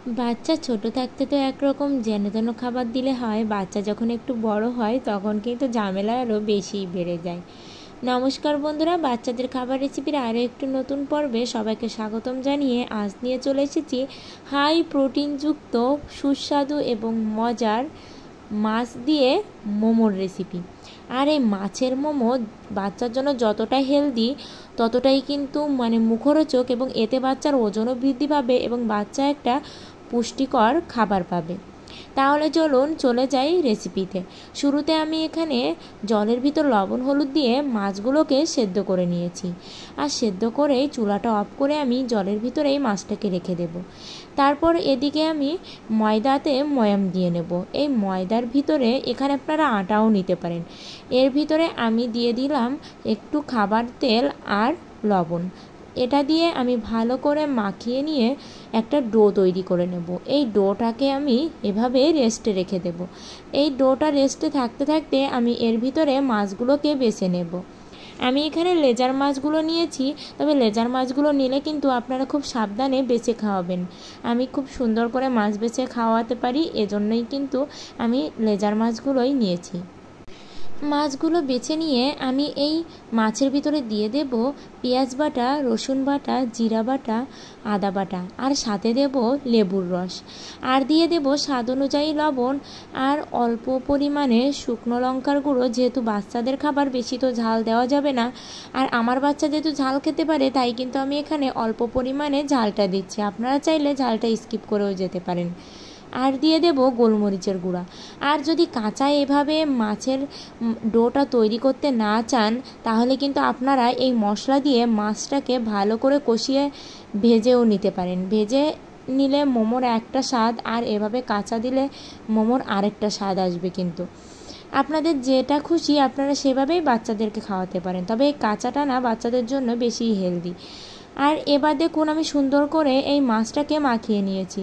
বাচ্চা ছোট থাকতে তো একরকম যেন তেন খাবার দিলে হয়, বাচ্চা যখন একটু বড় হয় তখন কিন্তু ঝামেলা আরও বেশি বেড়ে যায়। নমস্কার বন্ধুরা, বাচ্চাদের খাবার রেসিপির আরও একটু নতুন পর্বে সবাইকে স্বাগতম জানিয়ে আজ নিয়ে চলে এসেছি হাই প্রোটিনযুক্ত সুস্বাদু এবং মজার মাছ দিয়ে মোমোর রেসিপি। আর এই মাছের মোমো বাচ্চার জন্য যতটা হেলদি ততটাই কিন্তু মুখরোচক, এবং এতে বাচ্চার ওজনও বৃদ্ধি পাবে এবং বাচ্চা একটা পুষ্টিকর খাবার পাবে। তাহলে চলুন চলে যাই রেসিপিতে। শুরুতে আমি এখানে জলের ভিতর লবণ হলুদ দিয়ে মাছগুলোকে সেদ্ধ করে নিয়েছি। আর সেদ্ধ করে চুলাটা অফ করে আমি জলের ভিতরেই মাছটাকে রেখে দেব। তারপর এদিকে আমি ময়দাতে ময়াম দিয়ে নেব। এই ময়দার ভিতরে এখানে আপনারা আটাও নিতে পারেন। এর ভিতরে আমি দিয়ে দিলাম একটু খাবার তেল আর লবণ। এটা দিয়ে আমি ভালো করে মাখিয়ে নিয়ে একটা ডো তৈরি করে নেব। এই ডোটাকে আমি এভাবে রেস্টে রেখে দেব। এই ডোটা রেস্টে থাকতে থাকতে আমি এর ভিতরে মাছগুলোকে বেছে নেব। আমি এখানে লেজার মাছগুলো নিয়েছি, তবে লেজার মাছগুলো নিলে কিন্তু আপনারা খুব সাবধানে বেছে খাওয়াবেন। আমি খুব সুন্দর করে মাছ বেছে খাওয়াতে পারি, এজন্যই কিন্তু আমি লেজার মাছগুলোই নিয়েছি। মাছগুলো বেছে নিয়ে আমি এই মাছের ভিতরে দিয়ে দেব পেঁয়াজ বাটা, রসুন বাটা, জিরা বাটা, আদা বাটা, আর সাথে দেব লেবুর রস, আর দিয়ে দেব স্বাদ অনুযায়ী লবণ, আর অল্প পরিমাণে শুকনো লঙ্কার গুঁড়ো। যেহেতু বাচ্চাদের খাবার, বেশি তো ঝাল দেওয়া যাবে না, আর আমার বাচ্চা যেহেতু ঝাল খেতে পারে তাই কিন্তু আমি এখানে অল্প পরিমাণে ঝালটা দিচ্ছি। আপনারা চাইলে ঝালটা স্কিপ করেও যেতে পারেন। আর দিয়ে দেব গোলমরিচের গুঁড়া। আর যদি কাঁচা এভাবে মাছের ডোটা তৈরি করতে না চান তাহলে কিন্তু আপনারা এই মশলা দিয়ে মাছটাকে ভালো করে কষিয়ে ভেজেও নিতে পারেন। ভেজে নিলে মোমোর একটা স্বাদ, আর এভাবে কাঁচা দিলে মোমোর আরেকটা স্বাদ আসবে। কিন্তু আপনাদের যেটা খুশি আপনারা সেভাবেই বাচ্চাদেরকে খাওয়াতে পারেন, তবে এই কাঁচাটা না বাচ্চাদের জন্য বেশি হেলদি। আর এবার দেখুন আমি সুন্দর করে এই মাছটাকে মাখিয়ে নিয়েছি।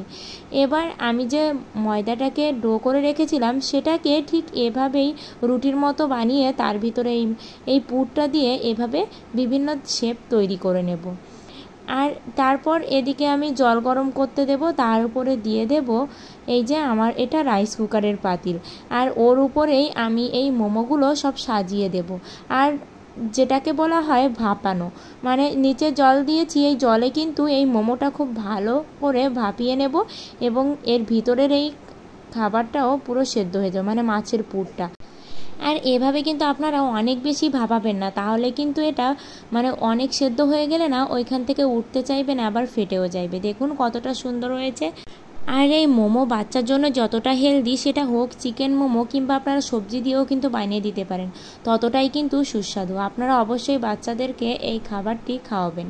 এবার আমি যে ময়দাটাকে ডো করে রেখেছিলাম সেটাকে ঠিক এভাবেই রুটির মতো বানিয়ে তার ভিতরে এই পুরটা দিয়ে এভাবে বিভিন্ন শেপ তৈরি করে নেব। আর তারপর এদিকে আমি জল গরম করতে দেব, তার উপরে দিয়ে দেব এই যে আমার এটা রাইস কুকারের পাতিল, আর ওর উপরেই আমি এই মোমোগুলো সব সাজিয়ে দেব। আর যেটাকে বলা হয় ভাপানো, নিচে জল দিয়েছি, এই জলে কিন্তু এই মোমোটা খুব ভালো করে ভাপিয়ে নেব, এবং এর ভিতরের এই খাবারটাও পুরো সেদ্ধ হয়ে যাবে, মাছের পুরটা। আর এভাবে কিন্তু আপনারা অনেক বেশি ভাপাবেন না, তাহলে কিন্তু এটা অনেক সেদ্ধ হয়ে গেলে না ওইখান থেকে উঠতে চাইবে না, আবার ফেটেও যাইবে। দেখুন কতটা সুন্দর হয়েছে। আর এই মোমো বাচ্চার জন্য যতটা হেলদি, সেটা হোক চিকেন মোমো কিংবা আপনারা সবজি দিয়েও কিন্তু বানিয়ে দিতে পারেন, ততটাই কিন্তু সুস্বাদু। আপনারা অবশ্যই বাচ্চাদেরকে এই খাবারটি খাওয়াবেন।